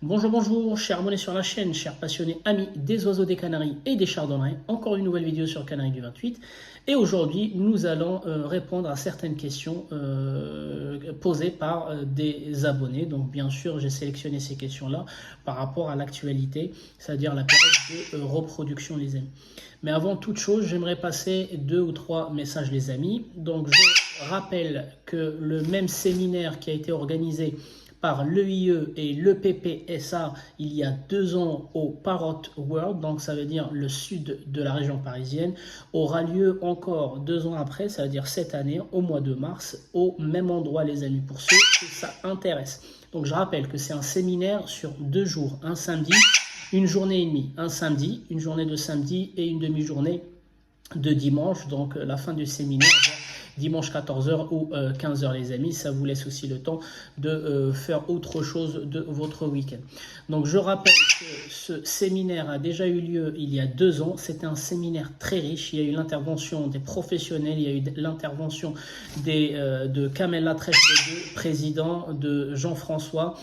Bonjour, bonjour, chers abonnés sur la chaîne, chers passionnés, amis des oiseaux des Canaries et des chardonnerets. Encore une nouvelle vidéo sur Canaries du 28. Et aujourd'hui, nous allons répondre à certaines questions posées par des abonnés. Donc, bien sûr, j'ai sélectionné ces questions-là par rapport à l'actualité, c'est-à-dire la période de reproduction, les amis. Mais avant toute chose, j'aimerais passer 2 ou 3 messages, les amis. Donc, je rappelle que le même séminaire qui a été organisé par l'EIE et l'EPPSA il y a 2 ans au Parrot World, donc ça veut dire le sud de la région parisienne, aura lieu encore 2 ans après, ça veut dire cette année, au mois de mars, au même endroit, les amis, pour ceux que ça intéresse. Donc je rappelle que c'est un séminaire sur 2 jours, un samedi, une journée et demie, un samedi, une journée de samedi et une demi-journée de dimanche, donc la fin du séminaire dimanche 14h ou 15h, les amis. Ça vous laisse aussi le temps de faire autre chose de votre week-end. Donc je rappelle que ce séminaire a déjà eu lieu il y a 2 ans. C'était un séminaire très riche. Il y a eu l'intervention des professionnels, il y a eu l'intervention de Kamel Latrèche, président, de Jean-François.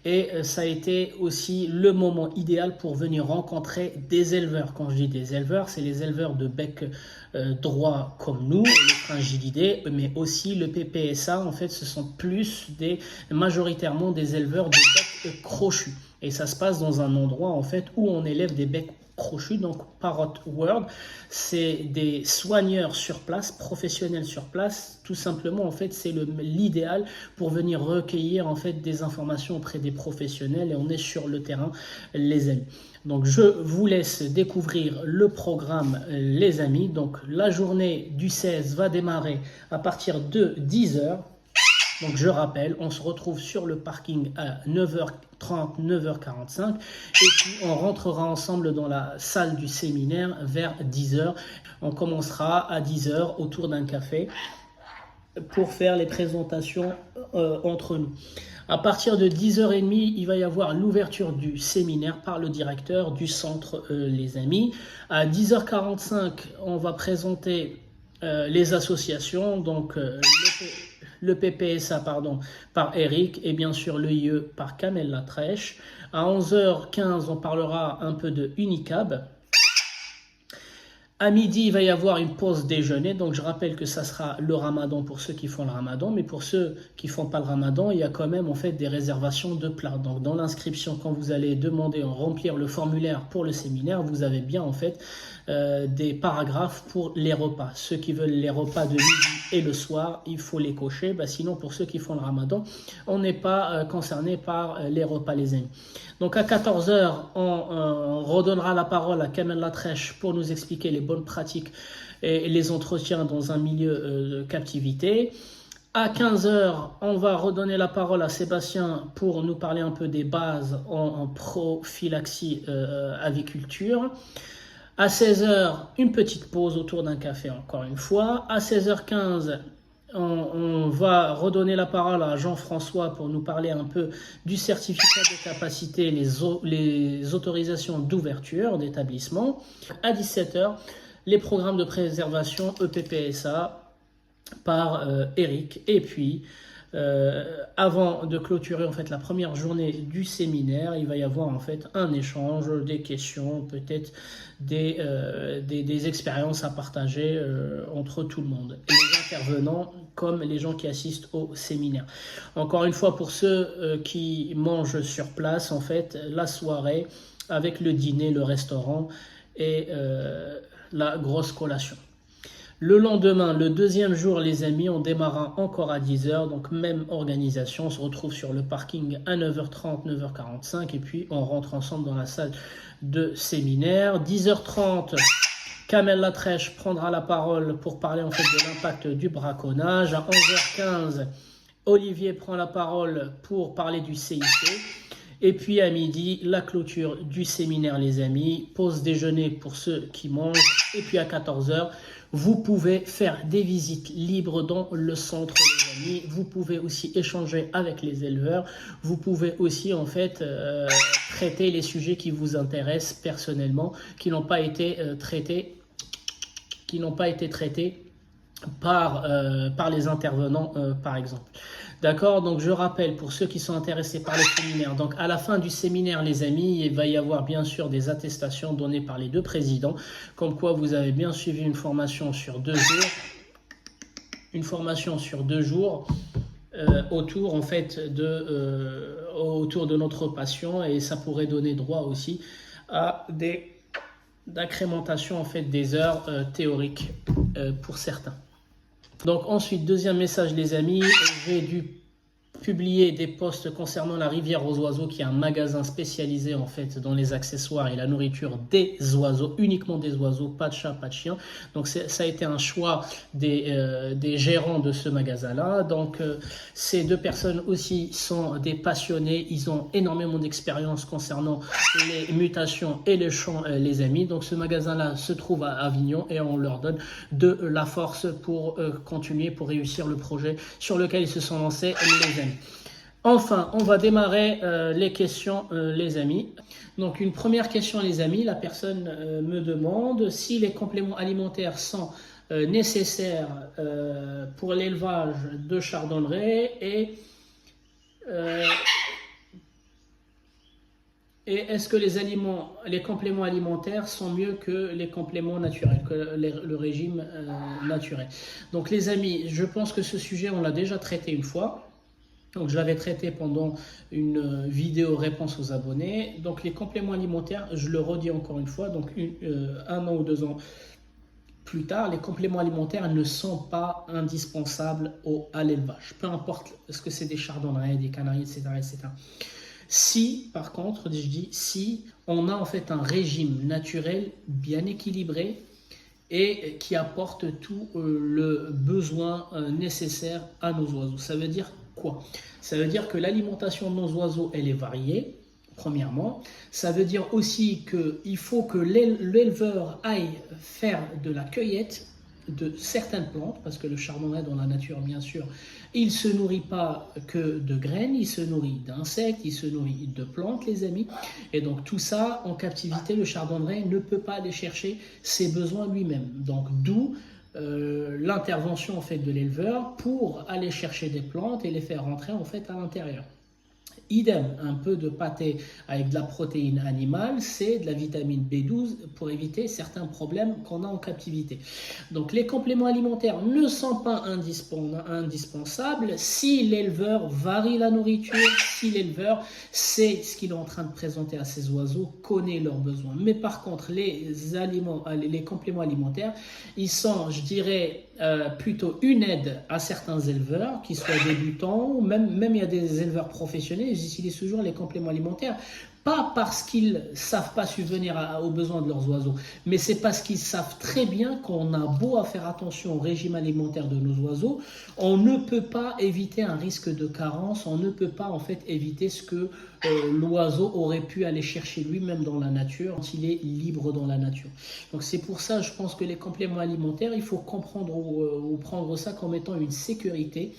Et ça a été aussi le moment idéal pour venir rencontrer des éleveurs. Quand je dis des éleveurs, c'est les éleveurs de bec droit comme nous, les fringilidés, mais aussi le PPSA. En fait, ce sont majoritairement des éleveurs de bec crochus. Et ça se passe dans un endroit en fait où on élève des becs crochus, donc Parrot World, c'est des soigneurs sur place, professionnels sur place, tout simplement. En fait, c'est l'idéal pour venir recueillir en fait des informations auprès des professionnels, et on est sur le terrain, les amis. Donc je vous laisse découvrir le programme, les amis. Donc la journée du 16 va démarrer à partir de 10h. Donc je rappelle, on se retrouve sur le parking à 9h30, 9h45, et puis on rentrera ensemble dans la salle du séminaire vers 10h. On commencera à 10h autour d'un café pour faire les présentations entre nous. À partir de 10h30, il va y avoir l'ouverture du séminaire par le directeur du centre, les amis. À 10h45, on va présenter les associations, donc le PPSA par Eric, et bien sûr l'EIE par Kamel Latrèche. À 11h15, on parlera un peu de Unicab. À midi, il va y avoir une pause déjeuner. Donc, je rappelle que ça sera le ramadan pour ceux qui font le ramadan. Mais pour ceux qui ne font pas le ramadan, il y a quand même en fait des réservations de plats. Donc, dans l'inscription, quand vous allez demander remplir le formulaire pour le séminaire, vous avez bien en fait des paragraphes pour les repas. Ceux qui veulent les repas de midi et le soir, il faut les cocher. Sinon, pour ceux qui font le ramadan, on n'est pas concerné par les repas, les amis. Donc, à 14h, on redonnera la parole à Kamel Latrèche pour nous expliquer les bonnes pratiques et les entretiens dans un milieu de captivité. À 15h, on va redonner la parole à Sébastien pour nous parler un peu des bases en prophylaxie aviculture. À 16h, une petite pause autour d'un café encore une fois. À 16h15, on va redonner la parole à Jean-François pour nous parler un peu du certificat de capacité, les autorisations d'ouverture d'établissement. À 17h, les programmes de préservation EPPSA par Eric. Et puis, avant de clôturer en fait la première journée du séminaire, il va y avoir en fait un échange, des questions, peut-être des expériences à partager entre tout le monde, et les intervenants comme les gens qui assistent au séminaire. Encore une fois, pour ceux qui mangent sur place, en fait, la soirée avec le dîner, le restaurant et la grosse collation. Le lendemain, le deuxième jour, les amis, on démarra encore à 10h, donc même organisation. On se retrouve sur le parking à 9h30, 9h45, et puis on rentre ensemble dans la salle de séminaire. 10h30, Kamel Latrèche prendra la parole pour parler en fait de l'impact du braconnage. À 11h15, Olivier prend la parole pour parler du CIC. Et puis à midi, la clôture du séminaire, les amis. Pause déjeuner pour ceux qui mangent. Et puis à 14h, vous pouvez faire des visites libres dans le centre, les amis. Vous pouvez aussi échanger avec les éleveurs. Vous pouvez aussi en fait traiter les sujets qui vous intéressent personnellement, qui n'ont pas été traités par les intervenants, par exemple. D'accord, donc je rappelle pour ceux qui sont intéressés par le séminaire, donc à la fin du séminaire les amis, il va y avoir bien sûr des attestations données par les deux présidents, comme quoi vous avez bien suivi une formation sur 2 jours, autour en fait autour de notre passion, et ça pourrait donner droit aussi à d'incrémentation en fait des heures théoriques pour certains. Donc ensuite, deuxième message les amis, j'ai dû publier des posts concernant la rivière aux oiseaux, qui est un magasin spécialisé en fait dans les accessoires et la nourriture des oiseaux, uniquement des oiseaux, pas de chat, pas de chien. Donc ça a été un choix des gérants de ce magasin-là. Donc ces deux personnes aussi sont des passionnés, ils ont énormément d'expérience concernant les mutations et les champs, les amis. Donc ce magasin-là se trouve à Avignon et on leur donne de la force pour continuer, pour réussir le projet sur lequel ils se sont lancés, les amis. Enfin, on va démarrer les questions, les amis. Donc, une première question, les amis. La personne me demande si les compléments alimentaires sont nécessaires pour l'élevage de chardonnerets et est-ce que les compléments alimentaires sont mieux que les compléments naturels, que le régime naturel. Donc, les amis, je pense que ce sujet, on l'a déjà traité une fois. Donc, je l'avais traité pendant une vidéo réponse aux abonnés. Donc, les compléments alimentaires, je le redis encore une fois, donc 1 an ou 2 ans plus tard, les compléments alimentaires ne sont pas indispensables à l'élevage. Peu importe ce que c'est des chardonnerets, des canaris, etc., etc. Si, par contre, je dis si, on a en fait un régime naturel bien équilibré et qui apporte tout le besoin nécessaire à nos oiseaux. Ça veut dire quoi? Ça veut dire que l'alimentation de nos oiseaux, elle est variée, premièrement. Ça veut dire aussi qu'il faut que l'éleveur aille faire de la cueillette de certaines plantes, parce que le chardonneret dans la nature, bien sûr, il ne se nourrit pas que de graines, il se nourrit d'insectes, il se nourrit de plantes, les amis. Et donc tout ça, en captivité, le chardonneret ne peut pas aller chercher ses besoins lui-même. Donc d'où l'intervention en fait de l'éleveur pour aller chercher des plantes et les faire rentrer en fait à l'intérieur. Idem, un peu de pâté avec de la protéine animale, c'est de la vitamine B12 pour éviter certains problèmes qu'on a en captivité. Donc les compléments alimentaires ne sont pas indispensables si l'éleveur varie la nourriture, si l'éleveur sait ce qu'il est en train de présenter à ses oiseaux, connaît leurs besoins. Mais par contre, les compléments alimentaires, ils sont, je dirais, plutôt une aide à certains éleveurs, qui soient débutants, ou même il y a des éleveurs professionnels, ils utilisent toujours les compléments alimentaires, pas parce qu'ils ne savent pas subvenir aux besoins de leurs oiseaux, mais c'est parce qu'ils savent très bien qu'on a beau à faire attention au régime alimentaire de nos oiseaux, on ne peut pas éviter un risque de carence, on ne peut pas en fait éviter ce que l'oiseau aurait pu aller chercher lui-même dans la nature quand il est libre dans la nature. Donc c'est pour ça, je pense que les compléments alimentaires, il faut comprendre ou prendre ça comme étant une sécurité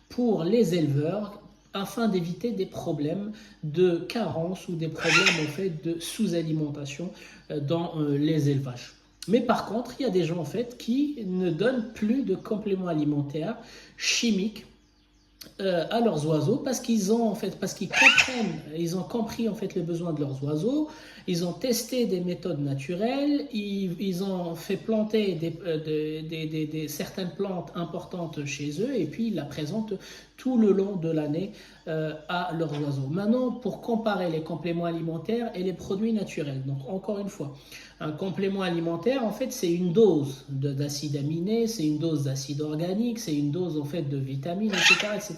pour les éleveurs, afin d'éviter des problèmes de carence ou des problèmes en fait de sous-alimentation dans les élevages. Mais par contre, il y a des gens en fait qui ne donnent plus de compléments alimentaires chimiques à leurs oiseaux parce qu'ils comprennent, ils ont compris en fait les besoins de leurs oiseaux, ils ont testé des méthodes naturelles, ils ont fait planter certaines plantes importantes chez eux et puis ils la présentent tout le long de l'année à leurs oiseaux. Maintenant, pour comparer les compléments alimentaires et les produits naturels, donc encore une fois, un complément alimentaire, en fait, c'est une dose d'acides aminés, c'est une dose d'acide organique, c'est une dose en fait de vitamines, etc., etc.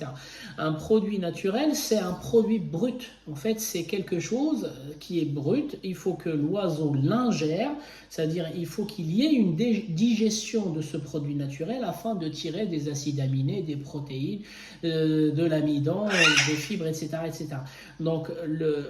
Un produit naturel, c'est un produit brut. En fait, c'est quelque chose qui est brut. Il faut que l'oiseau l'ingère, c'est-à-dire il faut qu'il y ait une digestion de ce produit naturel afin de tirer des acides aminés, des protéines, de l'amidon, des fibres, etc., etc. Donc,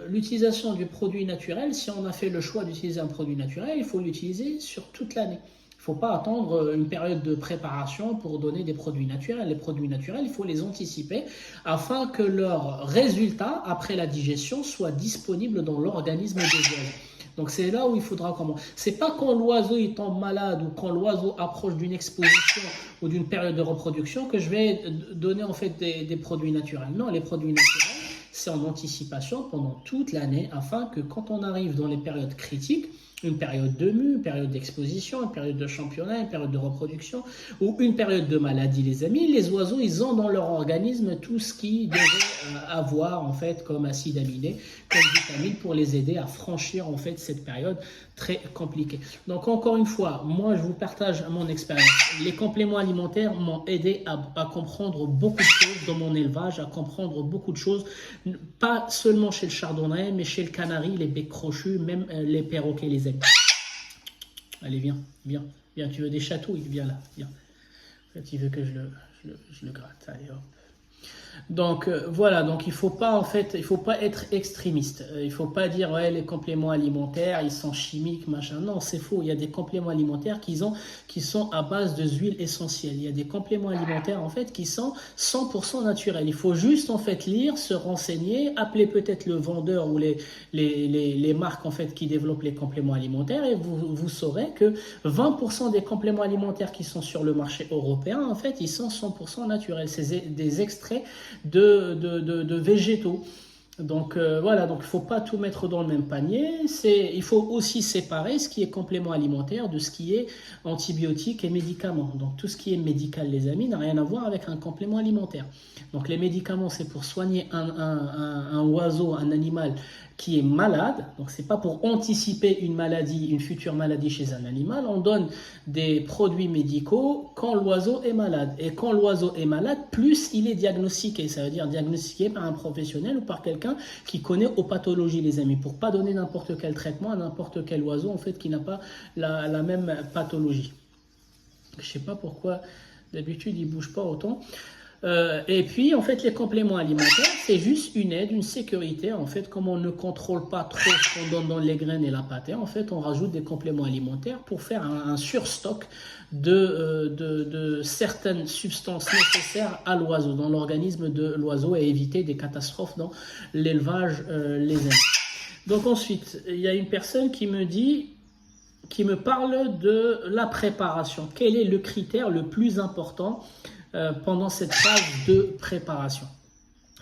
l'utilisation du produit naturel, si on a fait le choix d'utiliser un produit naturel, il faut l'utiliser sur toute l'année. Il ne faut pas attendre une période de préparation pour donner des produits naturels. Les produits naturels, il faut les anticiper afin que leurs résultats, après la digestion, soient disponibles dans l'organisme des oiseaux. Donc c'est là où il faudra comment. C'est pas quand l'oiseau il tombe malade ou quand l'oiseau approche d'une exposition ou d'une période de reproduction que je vais donner en fait des produits naturels. Non, les produits naturels, c'est en anticipation pendant toute l'année afin que quand on arrive dans les périodes critiques, une période de mue, une période d'exposition, une période de championnat, une période de reproduction ou une période de maladie, les amis, les oiseaux, ils ont dans leur organisme tout ce qu'ils devaient avoir en fait comme acides aminés, comme vitamines pour les aider à franchir en fait cette période très compliquée. Donc encore une fois, moi je vous partage mon expérience. Les compléments alimentaires m'ont aidé à comprendre beaucoup de choses dans mon élevage, à comprendre beaucoup de choses, pas seulement chez le chardonnay, mais chez le canari, les becs crochus, même les perroquets, les aigles. Allez, viens, viens, viens, tu veux des chatouilles, viens là, viens. Tu veux que je le gratte, allez hop. Donc voilà, donc il faut pas en fait, il faut pas être extrémiste. Il faut pas dire ouais les compléments alimentaires ils sont chimiques machin. Non, c'est faux. Il y a des compléments alimentaires qui sont à base de huiles essentielles. Il y a des compléments alimentaires en fait qui sont 100% naturels. Il faut juste en fait lire, se renseigner, appeler peut-être le vendeur ou les marques en fait qui développent les compléments alimentaires et vous saurez que 20% des compléments alimentaires qui sont sur le marché européen en fait ils sont 100% naturels. C'est des extraits de végétaux. Donc voilà, donc il ne faut pas tout mettre dans le même panier. Il faut aussi séparer ce qui est complément alimentaire de ce qui est antibiotiques et médicaments. Donc tout ce qui est médical, les amis, n'a rien à voir avec un complément alimentaire. Donc les médicaments, c'est pour soigner un oiseau, un animal qui est malade. Donc c'est pas pour anticiper une maladie, une future maladie chez un animal. On donne des produits médicaux quand l'oiseau est malade. Et quand l'oiseau est malade, plus il est diagnostiqué. Ça veut dire diagnostiqué par un professionnel ou par quelqu'un qui connaît aux pathologies, les amis, pour pas donner n'importe quel traitement à n'importe quel oiseau en fait qui n'a pas la même pathologie. Je sais pas pourquoi d'habitude il bouge pas autant. Et puis en fait les compléments alimentaires c'est juste une aide, une sécurité en fait, comme on ne contrôle pas trop ce qu'on donne dans les graines et la pâtée, en fait on rajoute des compléments alimentaires pour faire un surstock de certaines substances nécessaires à l'oiseau, dans l'organisme de l'oiseau, et éviter des catastrophes dans l'élevage, les amis. Donc ensuite il y a une personne qui me parle de la préparation. Quel est le critère le plus important pendant cette phase de préparation?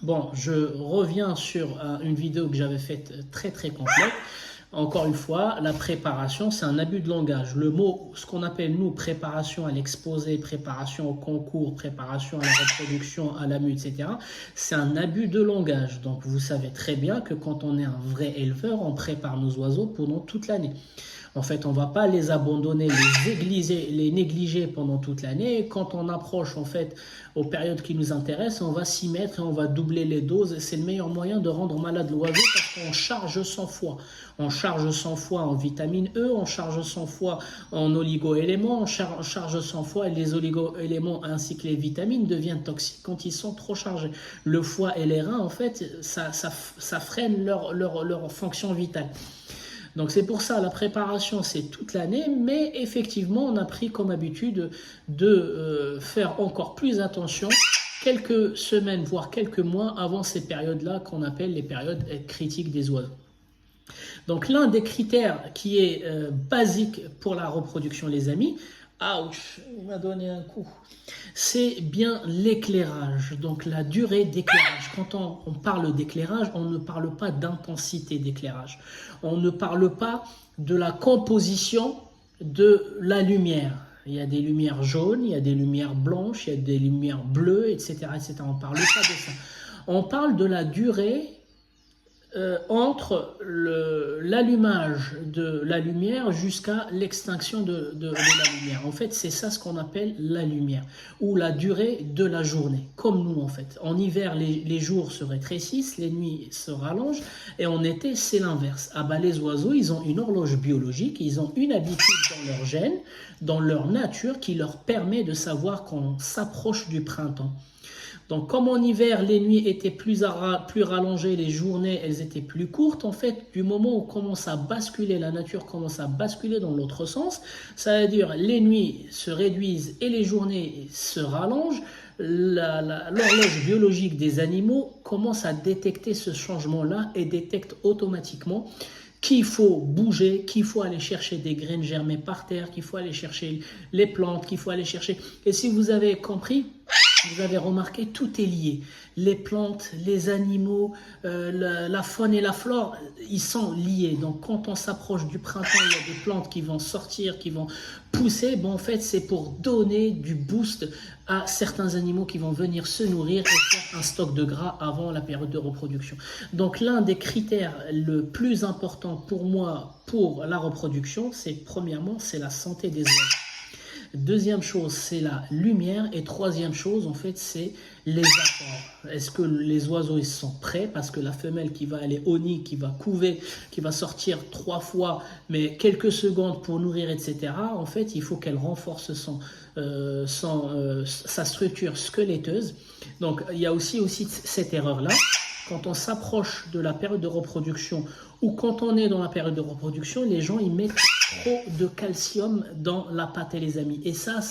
Bon, je reviens sur une vidéo que j'avais faite très complète. Encore une fois, la préparation, c'est un abus de langage. Le mot, ce qu'on appelle nous, préparation à l'exposé, préparation au concours, préparation à la reproduction, à la mue, etc., c'est un abus de langage. Donc vous savez très bien que quand on est un vrai éleveur, on prépare nos oiseaux pendant toute l'année. En fait, on ne va pas les abandonner, les négliger pendant toute l'année. Quand on approche en fait aux périodes qui nous intéressent, on va s'y mettre et on va doubler les doses. C'est le meilleur moyen de rendre malade l'oiseau parce qu'on charge 100 fois. On charge 100 fois en vitamine E, on charge 100 fois en oligo-éléments, on charge 100 fois et les oligo-éléments ainsi que les vitamines deviennent toxiques quand ils sont trop chargés. Le foie et les reins, en fait, ça freine leur fonction vitale. Donc c'est pour ça, la préparation c'est toute l'année, mais effectivement on a pris comme habitude de faire encore plus attention quelques semaines, voire quelques mois avant ces périodes-là qu'on appelle les périodes critiques des oiseaux. Donc l'un des critères qui est basique pour la reproduction, les amis, ouch, il m'a donné un coup, c'est bien l'éclairage, donc la durée d'éclairage. Quand on parle d'éclairage, on ne parle pas d'intensité d'éclairage. On ne parle pas de la composition de la lumière. Il y a des lumières jaunes, il y a des lumières blanches, il y a des lumières bleues, etc. etc. On ne parle pas de ça. On parle de la durée entre l'allumage de la lumière jusqu'à l'extinction de la lumière. En fait, c'est ça ce qu'on appelle la lumière, ou la durée de la journée, comme nous en fait. En hiver, les jours se rétrécissent, les nuits se rallongent, et en été, c'est l'inverse. Ah bah, les oiseaux, ils ont une horloge biologique, ils ont une habitude dans leur gène, dans leur nature, qui leur permet de savoir qu'on s'approche du printemps. Donc, comme en hiver, les nuits étaient plus rallongées, les journées, elles étaient plus courtes, en fait, du moment où commence à basculer, la nature commence à basculer dans l'autre sens, ça veut dire les nuits se réduisent et les journées se rallongent, l'horloge biologique des animaux commence à détecter ce changement-là et détecte automatiquement qu'il faut bouger, qu'il faut aller chercher des graines germées par terre, qu'il faut aller chercher les plantes, qu'il faut aller chercher. Et si vous avez compris, vous avez remarqué, tout est lié. Les plantes, les animaux, la faune et la flore, ils sont liés. Donc quand on s'approche du printemps, il y a des plantes qui vont sortir, qui vont pousser. Bon, en fait, c'est pour donner du boost à certains animaux qui vont venir se nourrir et faire un stock de gras avant la période de reproduction. Donc l'un des critères le plus important pour moi pour la reproduction, c'est premièrement, c'est la santé des oiseaux. Deuxième chose, c'est la lumière. Et troisième chose, en fait, c'est les apports. Est-ce que les oiseaux ils sont prêts? Parce que la femelle qui va aller au nid, qui va couver, qui va sortir 3 fois, mais quelques secondes pour nourrir, etc., en fait, il faut qu'elle renforce sa structure squeletteuse. Donc, il y a aussi cette erreur-là. Quand on s'approche de la période de reproduction ou quand on est dans la période de reproduction, les gens ils mettent trop de calcium dans la pâte, les amis. Et ça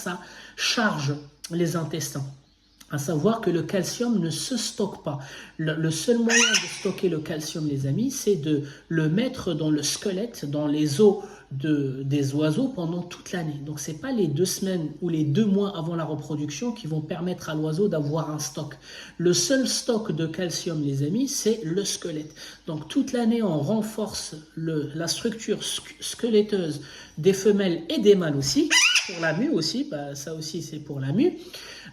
charge les intestins. À savoir que le calcium ne se stocke pas. Le seul moyen de stocker le calcium, les amis, c'est de le mettre dans le squelette, dans les os des oiseaux pendant toute l'année. Donc, ce n'est pas les 2 semaines ou les 2 mois avant la reproduction qui vont permettre à l'oiseau d'avoir un stock. Le seul stock de calcium, les amis, c'est le squelette. Donc, toute l'année, on renforce la structure squeletteuse des femelles et des mâles aussi. Pour la mue aussi, ça aussi c'est pour la mue,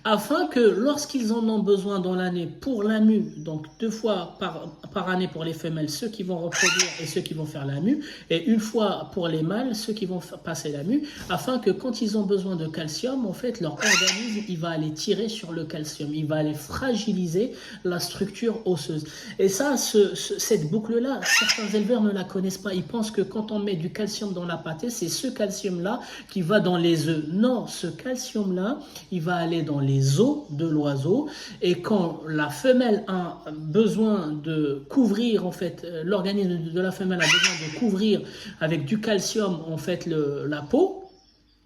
afin que lorsqu'ils en ont besoin dans l'année pour la mue, donc 2 fois par année pour les femelles, ceux qui vont reproduire et ceux qui vont faire la mue, et 1 fois pour les mâles, ceux qui vont passer la mue, afin que quand ils ont besoin de calcium, en fait leur organisme il va aller tirer sur le calcium, il va aller fragiliser la structure osseuse. Et ça, cette boucle-là, certains éleveurs ne la connaissent pas, ils pensent que quand on met du calcium dans la pâtée, c'est ce calcium-là qui va dans les œufs. Non, ce calcium-là, il va aller dans les os de l'oiseau et quand la femelle a besoin de couvrir, en fait, l'organisme de la femelle a besoin de couvrir avec du calcium, en fait, la peau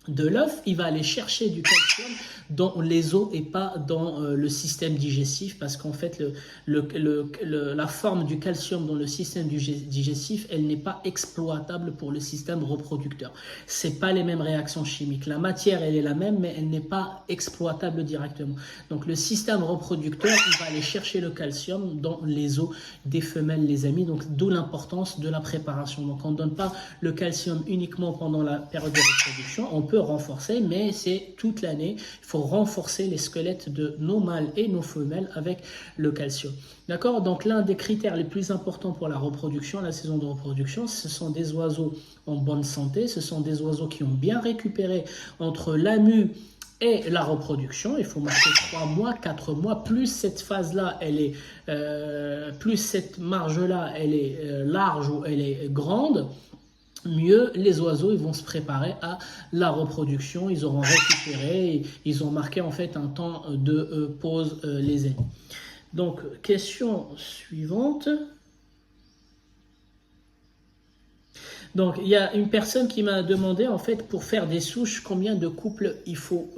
de l'œuf, il va aller chercher du calcium dans les os et pas dans le système digestif parce qu'en fait la forme du calcium dans le système digestif elle n'est pas exploitable pour le système reproducteur. C'est pas les mêmes réactions chimiques. La matière elle est la même mais elle n'est pas exploitable directement. Donc le système reproducteur il va aller chercher le calcium dans les os des femelles les amis. Donc d'où l'importance de la préparation. Donc on ne donne pas le calcium uniquement pendant la période de reproduction. On peut renforcer mais c'est toute l'année. Il faut renforcer les squelettes de nos mâles et nos femelles avec le calcium. D'accord? Donc l'un des critères les plus importants pour la reproduction, la saison de reproduction, ce sont des oiseaux en bonne santé, ce sont des oiseaux qui ont bien récupéré entre la mue et la reproduction. Il faut marquer 3 mois, 4 mois, plus cette phase-là, plus cette marge-là, elle est large ou elle est grande, mieux les oiseaux ils vont se préparer à la reproduction, ils auront récupéré, ils ont marqué en fait un temps de pause les amis. Donc question suivante. Donc il y a une personne qui m'a demandé en fait pour faire des souches combien de couples il faut.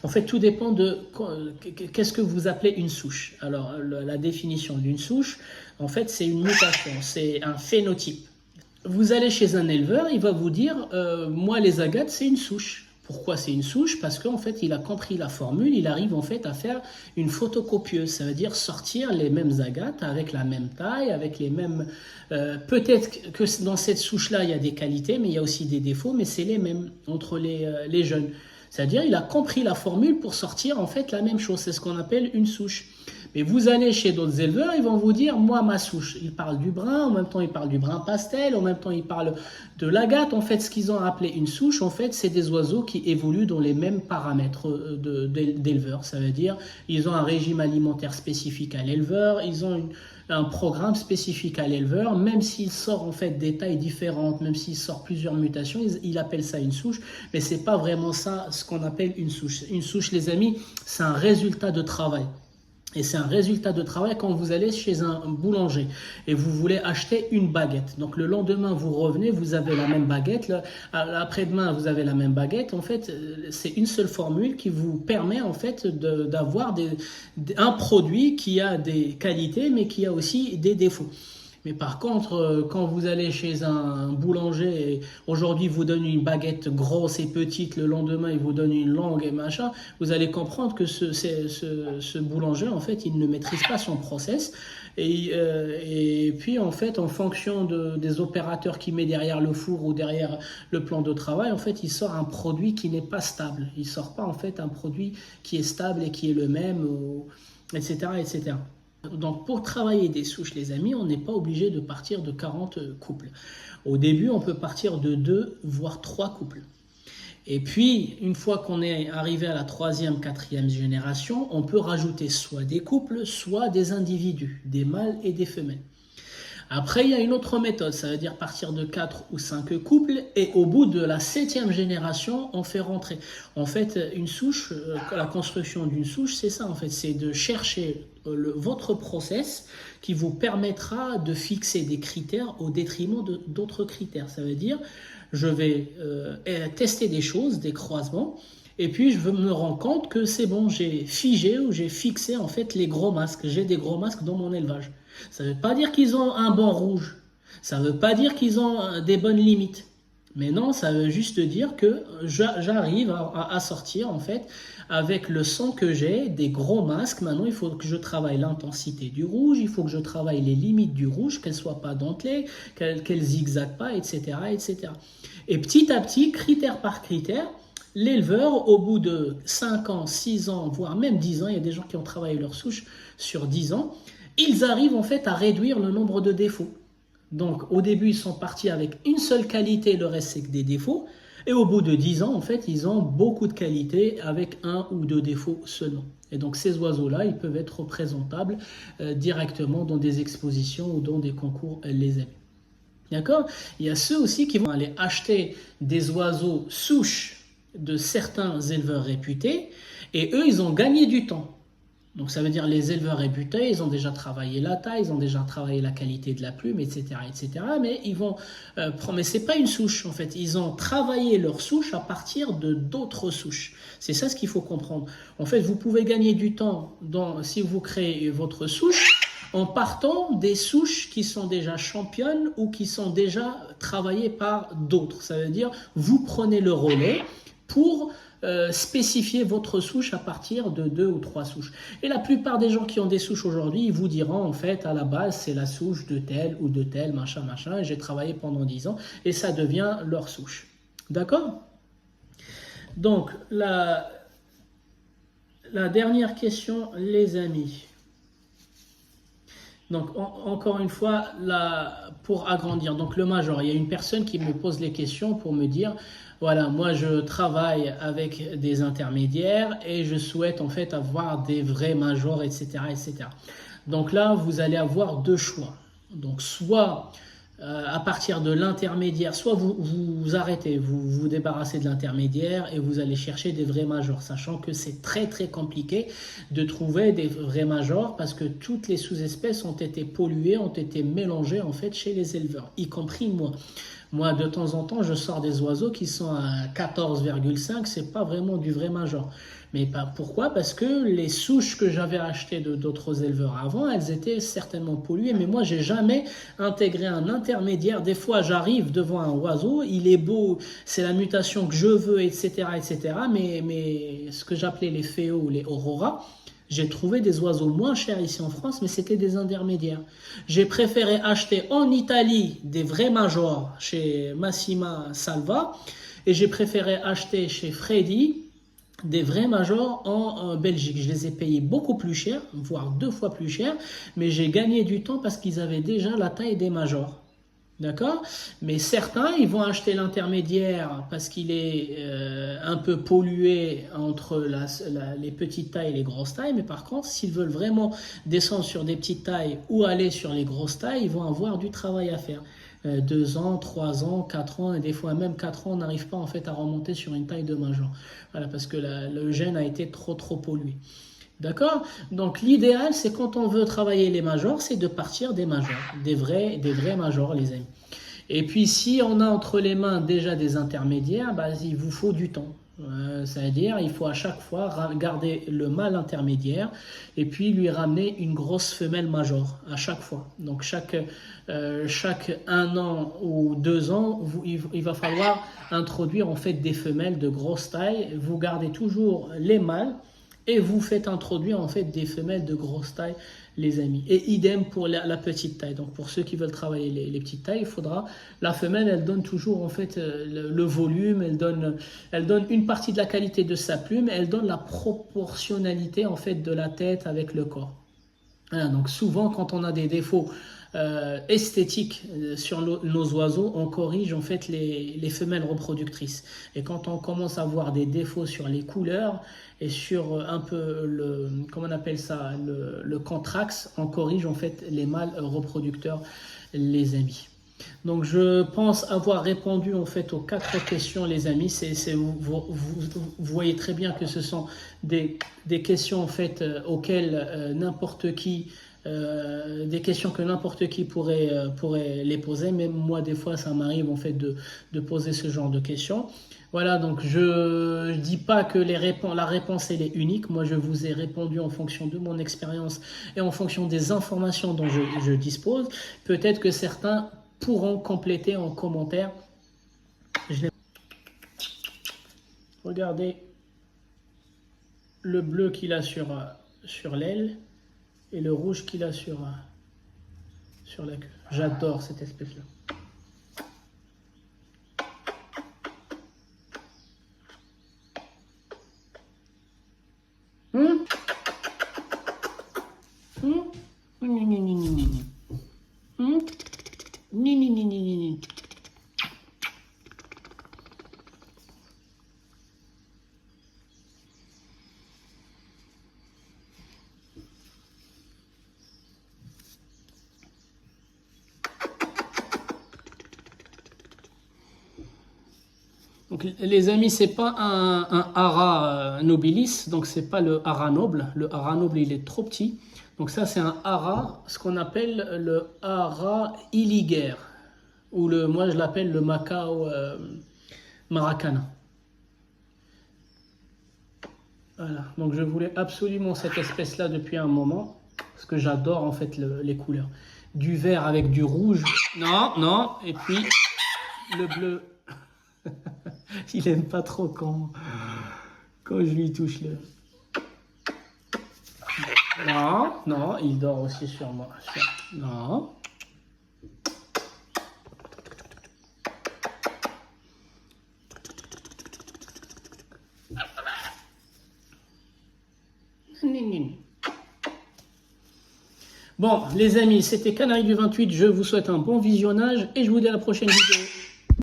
En fait tout dépend de qu'est-ce que vous appelez une souche. Alors la définition d'une souche en fait c'est une mutation, c'est un phénotype. Vous allez chez un éleveur, il va vous dire moi les agates c'est une souche. Pourquoi c'est une souche? Parce qu'en fait il a compris la formule, il arrive en fait à faire une photocopieuse, ça veut dire sortir les mêmes agates avec la même taille, avec les mêmes... peut-être que dans cette souche-là il y a des qualités, mais il y a aussi des défauts, mais c'est les mêmes entre les jeunes. C'est-à-dire il a compris la formule pour sortir en fait la même chose, c'est ce qu'on appelle une souche. Mais vous allez chez d'autres éleveurs, ils vont vous dire, moi, ma souche, ils parlent du brun, en même temps, ils parlent du brun pastel, en même temps, ils parlent de l'agate. En fait, ce qu'ils ont appelé une souche, en fait, c'est des oiseaux qui évoluent dans les mêmes paramètres d'éleveurs. Ça veut dire, ils ont un régime alimentaire spécifique à l'éleveur, ils ont un programme spécifique à l'éleveur, même s'il sort en fait des tailles différentes, même s'il sort plusieurs mutations, il appelle ça une souche, mais c'est pas vraiment ça ce qu'on appelle une souche. Une souche, les amis, c'est un résultat de travail. Et c'est un résultat de travail quand vous allez chez un boulanger et vous voulez acheter une baguette. Donc le lendemain, vous revenez, vous avez la même baguette. Après-demain, vous avez la même baguette. En fait, c'est une seule formule qui vous permet en fait d'avoir un produit qui a des qualités mais qui a aussi des défauts. Mais par contre, quand vous allez chez un boulanger et aujourd'hui il vous donne une baguette grosse et petite, le lendemain il vous donne une longue et machin, vous allez comprendre que ce boulanger, en fait, il ne maîtrise pas son process. Et puis, en fait, en fonction des opérateurs qu'il met derrière le four ou derrière le plan de travail, en fait, il sort un produit qui n'est pas stable. Il ne sort pas, en fait, un produit qui est stable et qui est le même, etc., etc. Donc pour travailler des souches, les amis, on n'est pas obligé de partir de 40 couples. Au début, on peut partir de 2 voire 3 couples. Et puis, une fois qu'on est arrivé à la 3e, 4e génération, on peut rajouter soit des couples, soit des individus, des mâles et des femelles. Après, il y a une autre méthode, ça veut dire partir de 4 ou 5 couples, et au bout de la 7e génération, on fait rentrer. En fait, une souche, la construction d'une souche, c'est ça en fait, c'est de chercher votre process qui vous permettra de fixer des critères au détriment d'autres critères. Ça veut dire, je vais tester des choses, des croisements, et puis je me rends compte que c'est bon, j'ai figé ou j'ai fixé en fait les gros masques. J'ai des gros masques dans mon élevage. Ça ne veut pas dire qu'ils ont un banc rouge. Ça ne veut pas dire qu'ils ont des bonnes limites. Mais non, ça veut juste dire que j'arrive à sortir en fait avec le sang que j'ai des gros masques. Maintenant, il faut que je travaille l'intensité du rouge, il faut que je travaille les limites du rouge, qu'elles ne soient pas dentelées, qu'elles zigzaguent pas, etc., etc. Et petit à petit, critère par critère, l'éleveur, au bout de 5 ans, 6 ans, voire même 10 ans, il y a des gens qui ont travaillé leur souche sur 10 ans, ils arrivent en fait à réduire le nombre de défauts. Donc au début, ils sont partis avec une seule qualité, le reste c'est que des défauts. Et au bout de 10 ans, en fait, ils ont beaucoup de qualités avec 1 ou 2 défauts seulement. Et donc ces oiseaux-là, ils peuvent être représentables directement dans des expositions ou dans des concours les amis. D'accord? Il y a ceux aussi qui vont aller acheter des oiseaux souches de certains éleveurs réputés et eux, ils ont gagné du temps. Donc ça veut dire les éleveurs réputés, ils ont déjà travaillé la taille, ils ont déjà travaillé la qualité de la plume, etc., etc. Mais ils vont, mais c'est pas une souche en fait. Ils ont travaillé leur souche à partir de d'autres souches. C'est ça ce qu'il faut comprendre. En fait, vous pouvez gagner du temps si vous créez votre souche en partant des souches qui sont déjà championnes ou qui sont déjà travaillées par d'autres. Ça veut dire vous prenez le relais pour spécifier votre souche à partir de 2 ou 3 souches. Et la plupart des gens qui ont des souches aujourd'hui, ils vous diront en fait à la base c'est la souche de tel ou de tel, machin, machin, et j'ai travaillé pendant 10 ans et ça devient leur souche. D'accord? Donc la dernière question, les amis. Donc, encore une fois, pour agrandir, donc le major, il y a une personne qui me pose les questions pour me dire, voilà, moi je travaille avec des intermédiaires et je souhaite en fait avoir des vrais majors, etc., etc. Donc là, vous allez avoir 2 choix. Donc, soit à partir de l'intermédiaire, soit vous arrêtez, vous débarrassez de l'intermédiaire et vous allez chercher des vrais majors, sachant que c'est très très compliqué de trouver des vrais majors parce que toutes les sous-espèces ont été polluées, ont été mélangées en fait chez les éleveurs, y compris moi. Moi, de temps en temps, je sors des oiseaux qui sont à 14,5, c'est pas vraiment du vrai major. Mais pourquoi? Parce que les souches que j'avais achetées d'autres éleveurs avant, elles étaient certainement polluées. Mais moi, j'ai jamais intégré un intermédiaire. Des fois, j'arrive devant un oiseau, il est beau, c'est la mutation que je veux, etc., etc. Mais ce que j'appelais les féos ou les auroras, j'ai trouvé des oiseaux moins chers ici en France, mais c'était des intermédiaires. J'ai préféré acheter en Italie des vrais majors chez Massima Salva et j'ai préféré acheter chez Freddy des vrais majors en Belgique. Je les ai payés beaucoup plus cher, voire 2 fois plus cher, mais j'ai gagné du temps parce qu'ils avaient déjà la taille des majors. D'accord? Mais certains, ils vont acheter l'intermédiaire parce qu'il est un peu pollué entre les petites tailles et les grosses tailles. Mais par contre, s'ils veulent vraiment descendre sur des petites tailles ou aller sur les grosses tailles, ils vont avoir du travail à faire. 2 ans, 3 ans, 4 ans, et des fois même 4 ans, on n'arrive pas en fait à remonter sur une taille de major. Voilà, parce que le gène a été trop pollué. D'accord? Donc l'idéal, c'est quand on veut travailler les majors, c'est de partir des majors, des vrais majors, les amis. Et puis si on a entre les mains déjà des intermédiaires, bah, il vous faut du temps. C'est-à-dire, il faut à chaque fois garder le mâle intermédiaire et puis lui ramener une grosse femelle major à chaque fois. Donc chaque 1 an ou 2 ans, il va falloir introduire en fait des femelles de grosse taille. Vous gardez toujours les mâles et vous faites introduire en fait des femelles de grosse taille, les amis. Et idem pour la petite taille. Donc pour ceux qui veulent travailler les petites tailles, il faudra, la femelle, elle donne toujours en fait le volume, elle donne une partie de la qualité de sa plume, elle donne la proportionnalité en fait de la tête avec le corps. Voilà, donc souvent quand on a des défauts esthétiques sur nos oiseaux, on corrige en fait les femelles reproductrices. Et quand on commence à voir des défauts sur les couleurs et sur un peu comment on appelle ça, le contrax, on corrige en fait les mâles reproducteurs, les amis. Donc je pense avoir répondu en fait aux 4 questions, les amis. Vous voyez très bien que ce sont des questions en fait auxquelles n'importe qui, des questions que n'importe qui pourrait les poser. Même moi des fois ça m'arrive en fait de poser ce genre de questions. Voilà, donc je dis pas que la réponse elle est unique. Moi je vous ai répondu en fonction de mon expérience et en fonction des informations dont je dispose. Peut-être que certains pourront compléter en commentaire. Regardez le bleu qu'il a sur l'aile et le rouge qu'il a sur la queue. J'adore cette espèce-là. Donc, les amis, c'est pas un hara nobilis, donc c'est pas le hara noble. Le hara noble, il est trop petit. Donc ça, c'est un hara, ce qu'on appelle le hara iliger, ou moi je l'appelle le Macao maracana. Voilà. Donc je voulais absolument cette espèce-là depuis un moment, parce que j'adore en fait les couleurs. Du vert avec du rouge. Non, non. Et puis le bleu. Il aime pas trop quand je lui touche le... Non, non, il dort aussi sur moi. Non. Bon, les amis, c'était Canaries du 28. Je vous souhaite un bon visionnage et je vous dis à la prochaine vidéo.